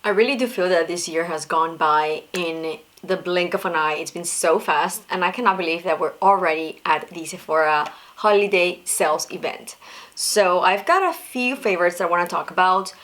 I really do feel that this year has gone by in the blink of an eye. It's been so fast, and I cannot believe that we're already at the Sephora holiday sales event. So I've got a few favorites that I want to talk about.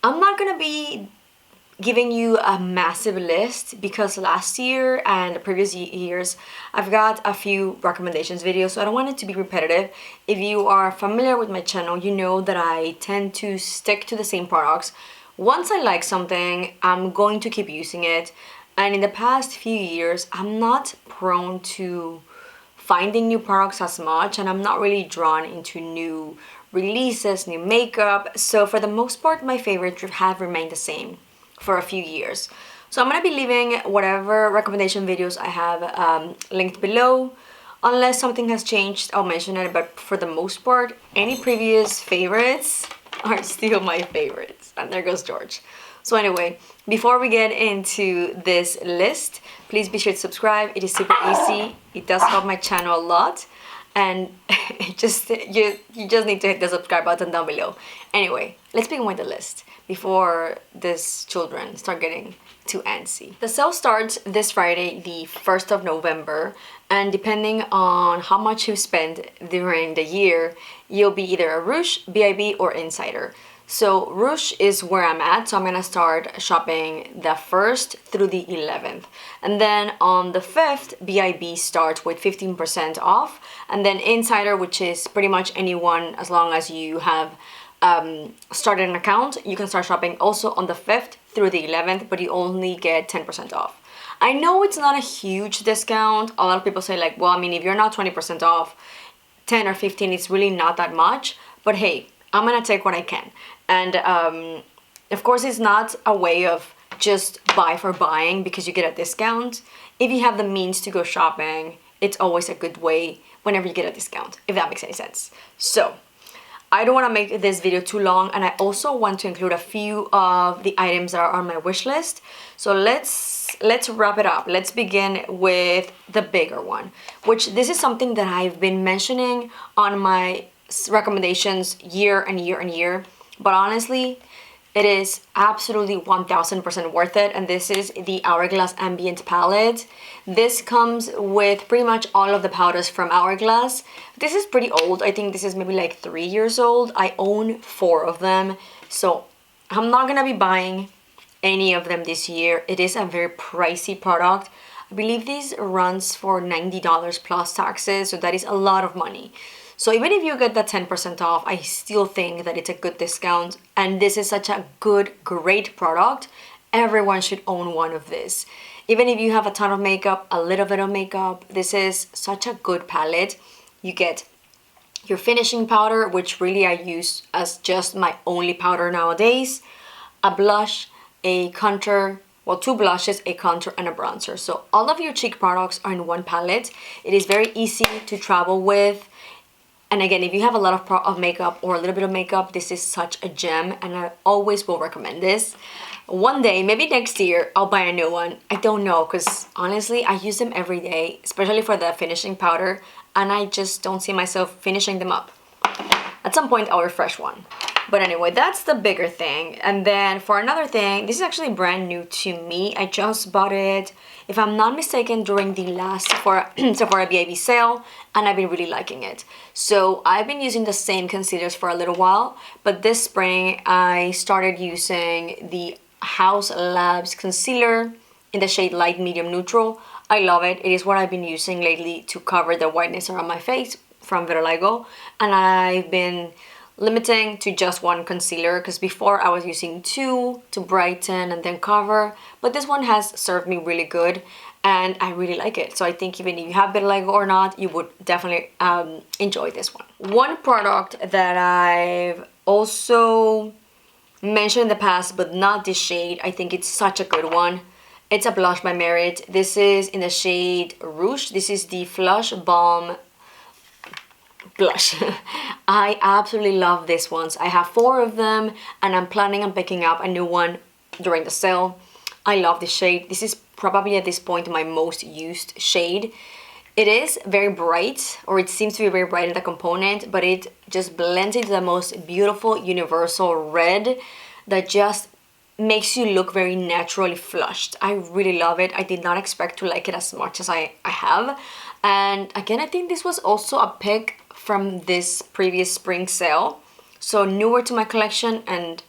I'm not gonna be giving you a massive list because last year and the previous years I've got a few recommendations videos, so I don't want it to be repetitive. If you are familiar with my channel, you know that I tend to stick to the same products. Once I like something, I'm going to keep using it, and in the past few years I'm not prone to finding new products as much, and I'm not really drawn into new releases, new makeup. So for the most part, my favorites have remained the same for a few years. So I'm gonna be leaving whatever recommendation videos I have linked below. Unless something has changed, I'll mention it, but for the most part, any previous favorites are still my favorites. And there goes George. So anyway, before we get into this list, please be sure to subscribe. It is super easy. It does help my channel a lot. And you just need to hit the subscribe button down below. Anyway, let's begin with the list before these children start getting too antsy. The sale starts this Friday, the 1st of November, and depending on how much you spend during the year, you'll be either a Rouge, BIB, or Insider. So Rouge is where I'm at, so I'm gonna start shopping the 1st through the 11th. And then on the 5th, BIB starts with 15% off. And then Insider, which is pretty much anyone as long as you have started an account, you can start shopping also on the 5th through the 11th, but you only get 10% off. I know it's not a huge discount. A lot of people say like, well, I mean, if you're not 20% off, 10 or 15, it's really not that much. But hey, I'm gonna take what I can. And of course, it's not a way of just buy for buying because you get a discount. If you have the means to go shopping, it's always a good way whenever you get a discount, if that makes any sense. So I don't want to make this video too long, and I also want to include a few of the items that are on my wish list. So let's wrap it up. Let's begin with the bigger one, which this is something that I've been mentioning on my recommendations year and year and year, but honestly it is absolutely 1000% worth it, and this is the Hourglass Ambient palette. This comes with pretty much all of the powders from Hourglass. This is pretty old. I think this is maybe like 3 years old. I own 4 of them, so I'm not gonna be buying any of them this year. It is a very pricey product. I believe this runs for $90 plus taxes, so that is a lot of money. So even if you get that 10% off, I still think that it's a good discount, and this is such a good, great product. Everyone should own one of this. Even if you have a ton of makeup, a little bit of makeup, this is such a good palette. You get your finishing powder, which really I use as just my only powder nowadays, a blush, a contour, well, 2 blushes, a contour, and a bronzer. So all of your cheek products are in one palette. It is very easy to travel with. And again, if you have a lot of makeup or a little bit of makeup, this is such a gem, and I always will recommend this. One day, maybe next year, I'll buy a new one. I don't know, because honestly, I use them every day, especially for the finishing powder, and I just don't see myself finishing them up. At some point, I'll refresh one. But anyway, that's the bigger thing. And then for another thing, this is actually brand new to me. I just bought it, if I'm not mistaken, during the last Sephora BIB sale, and I've been really liking it. So I've been using the same concealers for a little while, but this spring I started using the House Labs concealer in the shade Light Medium Neutral. I love it. It is what I've been using lately to cover the whiteness around my face from vitiligo, and I've been limiting to just one concealer because before I was using 2 to brighten and then cover, but this one has served me really good and I really like it. So I think even if you have vitiligo or not, you would definitely enjoy this one. One product that I've also mentioned in the past, but not this shade, I think it's such a good one. It's a blush by Merit. This is in the shade Rouge. This is the Flush Balm blush. I absolutely love these ones. I have 4 of them, and I'm planning on picking up a new one during the sale. I love this shade. This is probably at this point my most used shade. It is very bright, or it seems to be very bright in the component, but it just blends into the most beautiful universal red that just makes you look very naturally flushed. I really love it. I did not expect to like it as much as I have. And again, I think this was also a pick from this previous spring sale. So newer to my collection, and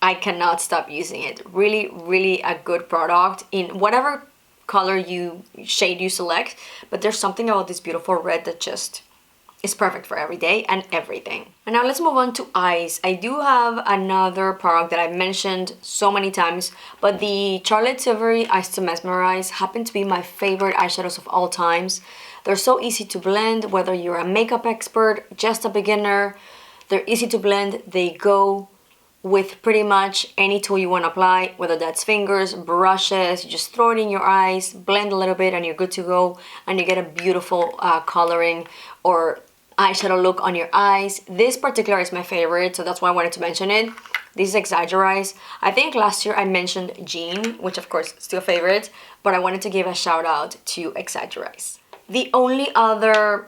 I cannot stop using it. Really, really a good product in whatever color shade you select. But there's something about this beautiful red that just is perfect for every day and everything. And now let's move on to eyes. I do have another product that I've mentioned so many times, but the Charlotte Tilbury Eyes to Mesmerize happen to be my favorite eyeshadows of all times. They're so easy to blend, whether you're a makeup expert, just a beginner. They're easy to blend. They go with pretty much any tool you want to apply, whether that's fingers, brushes. You just throw it in your eyes, blend a little bit, and you're good to go. And you get a beautiful coloring or eyeshadow look on your eyes. This particular is my favorite, so that's why I wanted to mention it. This is Exaggerize. I think last year I mentioned Jean, which of course is still a favorite, but I wanted to give a shout out to Exaggerize. The only other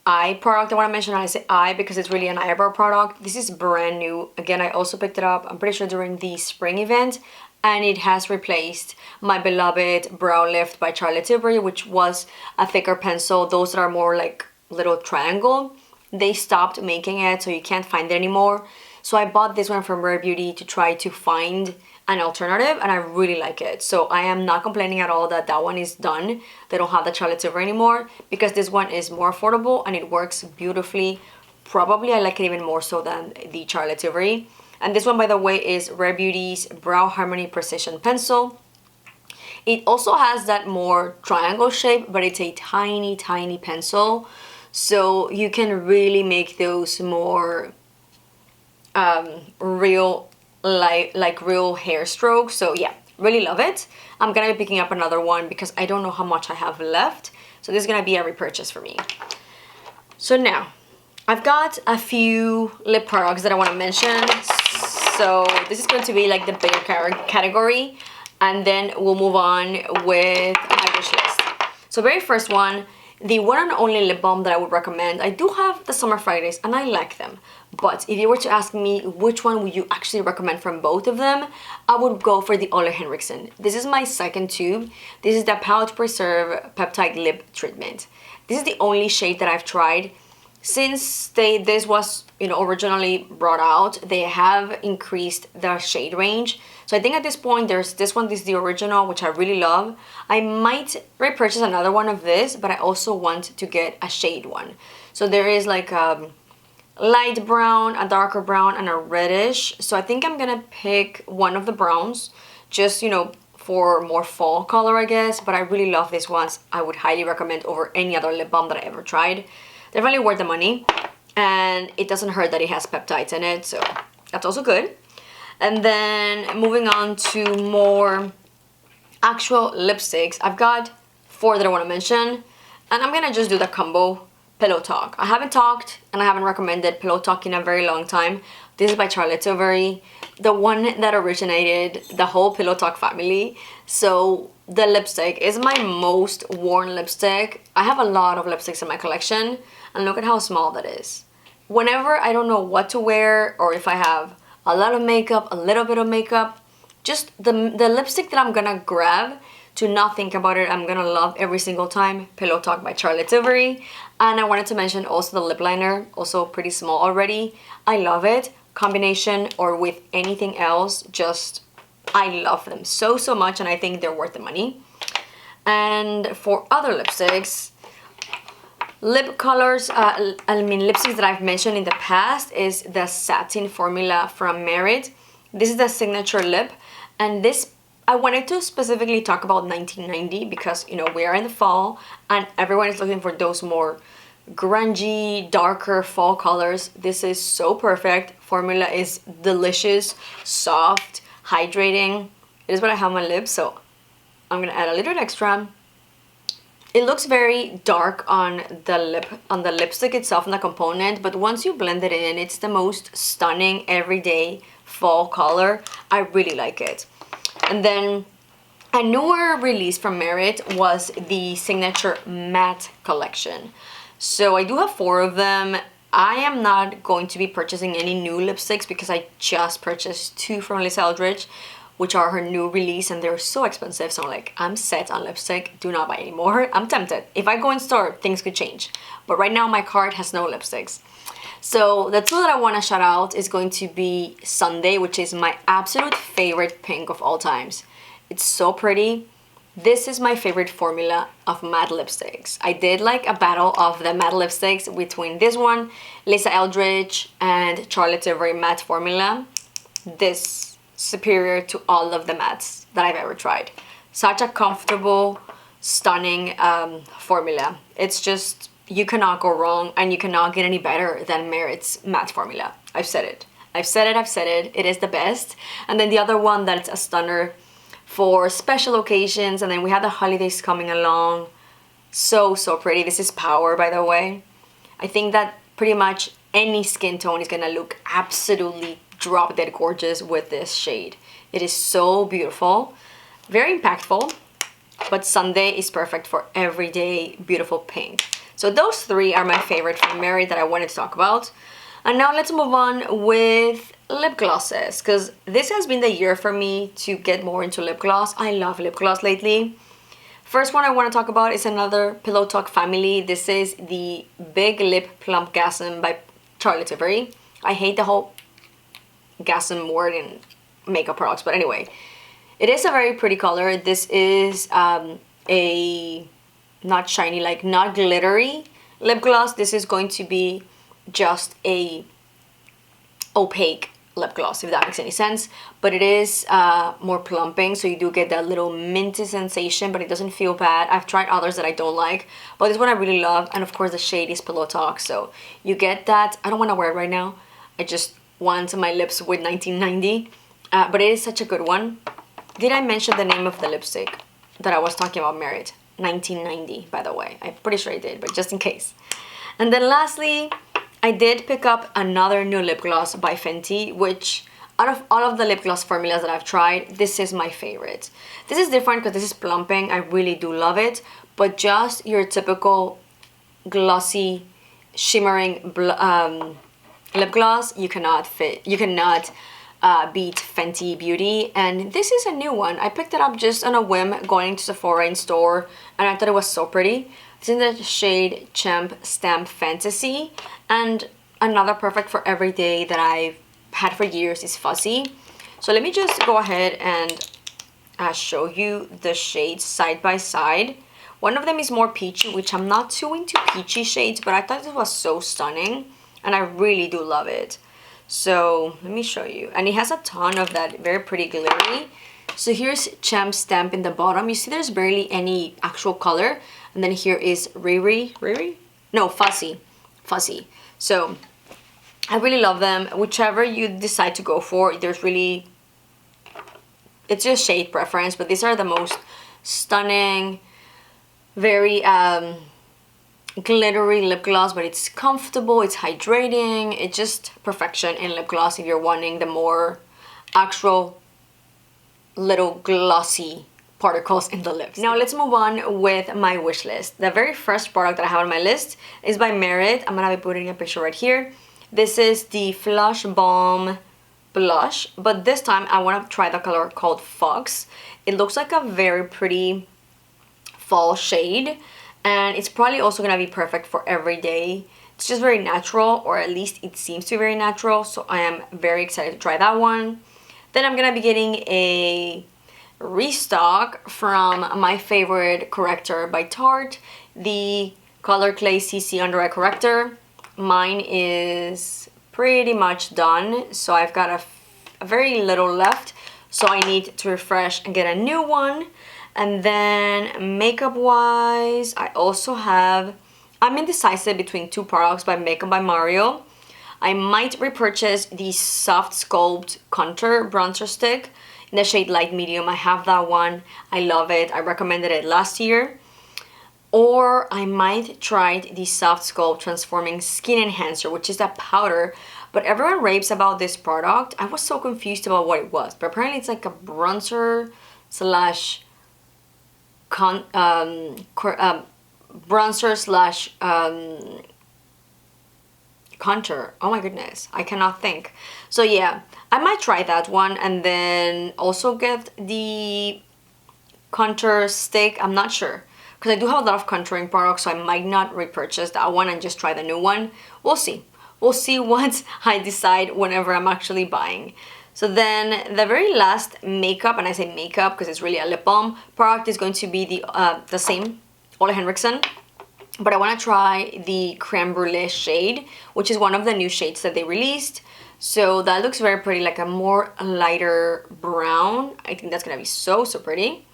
eye product I want to mention, and I say eye because it's really an eyebrow product. This is brand new. Again, I also picked it up, I'm pretty sure during the spring event, and it has replaced my beloved Brow Lift by Charlotte Tilbury, which was a thicker pencil. Those that are more like little triangle, they stopped making it, so you can't find it anymore. So I bought this one from Rare Beauty to try to find an alternative, and I really like it. So I am not complaining at all that that one is done. They don't have the Charlotte Tilbury anymore, because this one is more affordable and it works beautifully. Probably I like it even more so than the Charlotte Tilbury. And this one, by the way, is Rare Beauty's Brow Harmony Precision Pencil. It also has that more triangle shape, but it's a tiny, tiny pencil. So you can really make those more real, like real hair strokes. So yeah, really love it. I'm gonna be picking up another one because I don't know how much I have left. So this is gonna be a repurchase for me. So now, I've got a few lip products that I wanna mention. So this is going to be like the bigger category, and then we'll move on with my wish list. So very first one, the one and only lip balm that I would recommend. I do have the Summer Fridays and I like them, but if you were to ask me which one would you actually recommend from both of them, I would go for the Ole Henriksen. This is my second tube. This is the Pout Preserve Peptide Lip Treatment. This is the only shade that I've tried. Since this was originally brought out, they have increased the shade range. So I think at this point there's this one, this is the original, which I really love. I might repurchase another one of this, but I also want to get a shade one. So there is like a light brown, a darker brown, and a reddish. So I think I'm gonna pick one of the browns, just for more fall color, I guess. But I really love these ones. I would highly recommend over any other lip balm that I ever tried. They're really worth the money, and it doesn't hurt that it has peptides in it, so that's also good. And then moving on to more actual lipsticks, I've got 4 that I want to mention, and I'm gonna just do the combo Pillow Talk. I haven't talked and I haven't recommended Pillow Talk in a very long time. This is by Charlotte Tilbury, the one that originated the whole Pillow Talk family. So the lipstick is my most worn lipstick. I have a lot of lipsticks in my collection, and look at how small that is. Whenever I don't know what to wear, or if I have a lot of makeup, a little bit of makeup, just the lipstick that I'm gonna grab to not think about it, I'm gonna love every single time, Pillow Talk by Charlotte Tilbury. And I wanted to mention also the lip liner, also pretty small already. I love it. Combination or with anything else, just I love them so much, and I think they're worth the money. And for other lipsticks, lip colors, lipsticks that I've mentioned in the past is the Satin Formula from Merit. This is the signature lip, and this I wanted to specifically talk about 1990 because we are in the fall and everyone is looking for those more grungy, darker fall colors. This is so perfect. Formula is delicious, soft, hydrating. It is what I have on my lips, so I'm gonna add a little bit extra. It looks very dark on the lipstick itself and the component, but once you blend it in, it's the most stunning everyday fall color. I really like it. And then a newer release from Merit was the Signature Matte Collection. So I do have 4 of them. I am not going to be purchasing any new lipsticks because I just purchased 2 from Lisa Eldridge, which are her new release, and they're so expensive. So I'm like, I'm set on lipstick, do not buy anymore. I'm tempted. If I go in store, things could change. But right now my cart has no lipsticks. So the two that I want to shout out is going to be Sunday, which is my absolute favorite pink of all times. It's so pretty. This is my favorite formula of matte lipsticks. I did like a battle of the matte lipsticks between this one, Lisa Eldridge, and Charlotte Tilbury matte formula. This superior to all of the mattes that I've ever tried. Such a comfortable, stunning formula. It's just, you cannot go wrong, and you cannot get any better than Merit's matte formula. I've said it. I've said it, I've said it. It is the best. And then the other one that's a stunner for special occasions, and then we have the holidays coming along. So pretty. This is Power, by the way. I think that pretty much any skin tone is gonna look absolutely drop dead gorgeous with this shade. It is so beautiful, very impactful, but Sunday is perfect for everyday beautiful pink. So those three are my favorite from Merit that I wanted to talk about. And now let's move on with lip glosses, because this has been the year for me to get more into lip gloss. I love lip gloss lately. First one I want to talk about is another Pillow Talk family. This is the Big Lip Plump Gasm by Charlotte Tilbury. I hate the whole gasm word in makeup products, but anyway, it is a very pretty color. This is a not shiny, like not glittery lip gloss. This is going to be just a opaque lip gloss, if that makes any sense, but it is more plumping, so you do get that little minty sensation, but it doesn't feel bad. I've tried others that I don't like, but this one I really love, and of course the shade is Pillow Talk, so you get that. I don't want to wear it right now. I just want my lips with 1990, but it is such a good one. Did I mention the name of the lipstick that I was talking about, Merit? 1990, by the way. I'm pretty sure I did, but just in case. And then lastly, I did pick up another new lip gloss by Fenty, which out of all of the lip gloss formulas that I've tried, this is my favorite. This is different because this is plumping. I really do love it, but just your typical glossy, shimmering lip gloss, you cannot beat Fenty Beauty. And this is a new one. I picked it up just on a whim going to Sephora in store, and I thought it was so pretty. It's in the shade Champ Stamp Fantasy, and another perfect for every day that I've had for years is Fuzzy. So let me just go ahead and show you the shades side by side. One of them is more peachy, which I'm not too into peachy shades, but I thought this was so stunning, and I really do love it. So let me show you. And it has a ton of that very pretty glittery. So here's Champ Stamp in the bottom. You see there's barely any actual color. And then here is Riri? No, Fuzzy. So I really love them. Whichever you decide to go for, there's really, it's just shade preference, but these are the most stunning, very glittery lip gloss, but it's comfortable, it's hydrating, it's just perfection in lip gloss if you're wanting the more actual little glossy particles in the lips. Now let's move on with my wish list. The very first product that I have on my list is by Merit. I'm gonna be putting a picture right here. This is the Flush Balm Blush, but this time I want to try the color called Fox. It looks like a very pretty fall shade, and it's probably also gonna be perfect for every day. It's just very natural, or at least it seems to be very natural, so I am very excited to try that one. Then I'm gonna be getting a restock from my favorite corrector by Tarte, the Color Clay CC Under Eye Corrector. Mine is pretty much done, so I've got a very little left, so I need to refresh and get a new one. And then makeup wise, I also have, I'm indecisive between two products by Makeup by Mario. I might repurchase the Soft Sculpt Contour Bronzer Stick in the shade Light Medium. I have that one. I love it. I recommended it last year. Or I might try the Soft Sculpt Transforming Skin Enhancer, which is that powder. But everyone raves about this product. I was so confused about what it was. But apparently it's like a bronzer slash contour. Oh my goodness, I cannot think. So yeah, I might try that one and then also get the contour stick. I'm not sure because I do have a lot of contouring products, so I might not repurchase that one and just try the new one. We'll see. We'll see once I decide whenever I'm actually buying. So then the very last makeup, and I say makeup because it's really a lip balm product, is going to be the same Ole Henriksen. But I want to try the Creme Brulee shade, which is one of the new shades that they released. So that looks very pretty, like a more lighter brown. I think that's going to be so, so pretty.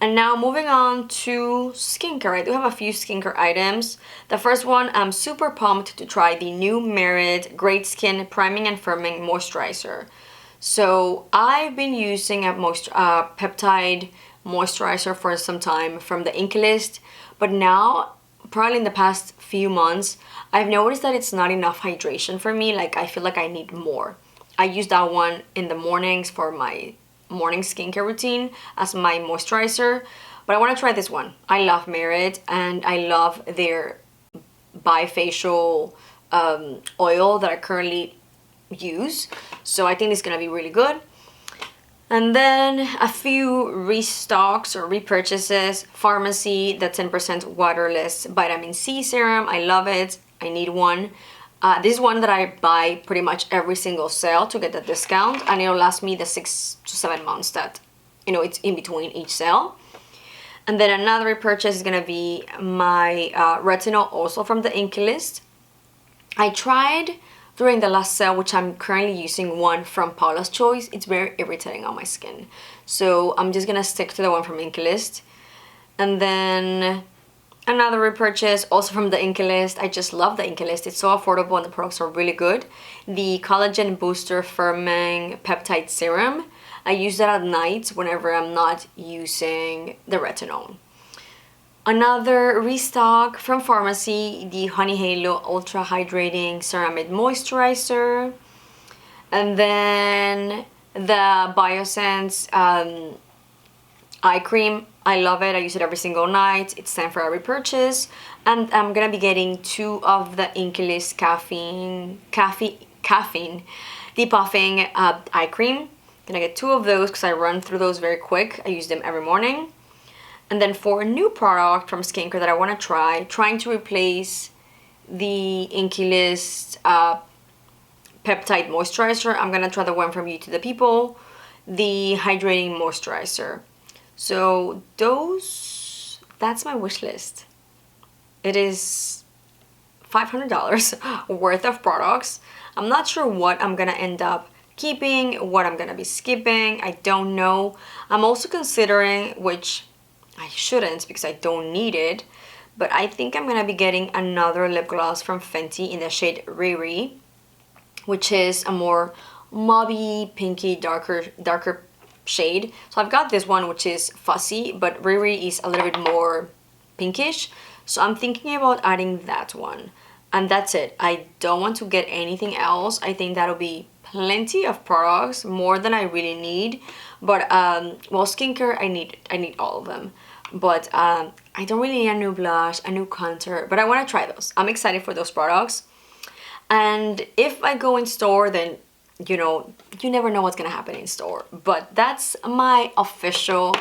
And now moving on to skincare. I do have a few skincare items. The first one, I'm super pumped to try the new Merit Great Skin Priming and Firming Moisturizer. So I've been using a peptide moisturizer for some time from the Ink List, but now, probably in the past few months, I've noticed that it's not enough hydration for me. Like, I feel like I need more. I use that one in the mornings for my morning skincare routine as my moisturizer, but I want to try this one. I love Merit and I love their bifacial oil that I currently use, so I think it's gonna be really good. And then a few restocks or repurchases. Pharmacy, the 10% waterless vitamin C serum. I love it. I need one. This is one that I buy pretty much every single sale to get the discount, and it'll last me the 6 to 7 months that, you know, it's in between each sale. And then another repurchase is gonna be my retinol, also from the Ink List. I tried during the last sale, which I'm currently using one from Paula's Choice. It's very irritating on my skin, so I'm just gonna stick to the one from Ink List. And then another repurchase, also from the Ink List. I just love the Ink List. It's so affordable and the products are really good. The Collagen Booster Firming Peptide Serum. I use that at night whenever I'm not using the retinol. Another restock from Pharmacy, the Honey Halo Ultra Hydrating Ceramide Moisturizer. And then the Biosense eye cream. I love it. I use it every single night. It's time for a repurchase. And I'm gonna be getting 2 of the Ink List caffeine depuffing eye cream. Gonna get 2 of those because I run through those very quick. I use them every morning. And then for a new product from skincare that I want to trying to replace the Ink List peptide moisturizer, I'm gonna try the one from You to the People, the hydrating moisturizer. So that's my wish list. It is $500 worth of products. I'm not sure what I'm gonna end up keeping, what I'm gonna be skipping. I don't know. I'm also considering, which I shouldn't because I don't need it, but I think I'm gonna be getting another lip gloss from Fenty in the shade Riri, which is a more mauvey, pinky, darker shade. So I've got this one, which is fussy, but Riri is a little bit more pinkish. So I'm thinking about adding that one. And that's it. I don't want to get anything else. I think that'll be plenty of products, more than I really need. But well, skincare, I need all of them. But I don't really need a new blush, a new contour, but I want to try those. I'm excited for those products. And if I go in store, then you know, you never know what's gonna happen in store. But that's my official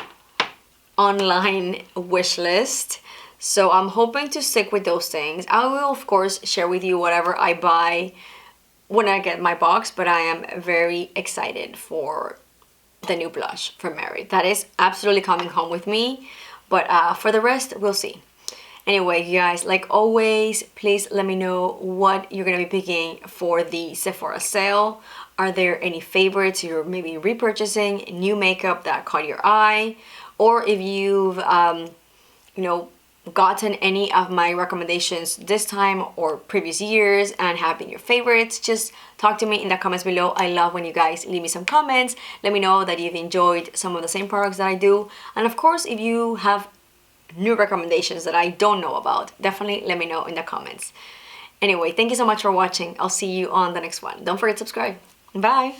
online wish list. So I'm hoping to stick with those things. I will of course share with you whatever I buy when I get my box, but I am very excited for the new blush from Mary. That is absolutely coming home with me. But for the rest, we'll see. Anyway, you guys, like always, please let me know what you're gonna be picking for the Sephora sale. Are there any favorites you're maybe repurchasing, new makeup that caught your eye, or if you've you know, gotten any of my recommendations this time or previous years and have been your favorites, just talk to me in the comments below. I love when you guys leave me some comments. Let me know that you've enjoyed some of the same products that I do, and of course if you have new recommendations that I don't know about, definitely let me know in the comments. Anyway, thank you so much for watching. I'll see you on the next one. Don't forget to subscribe. Bye!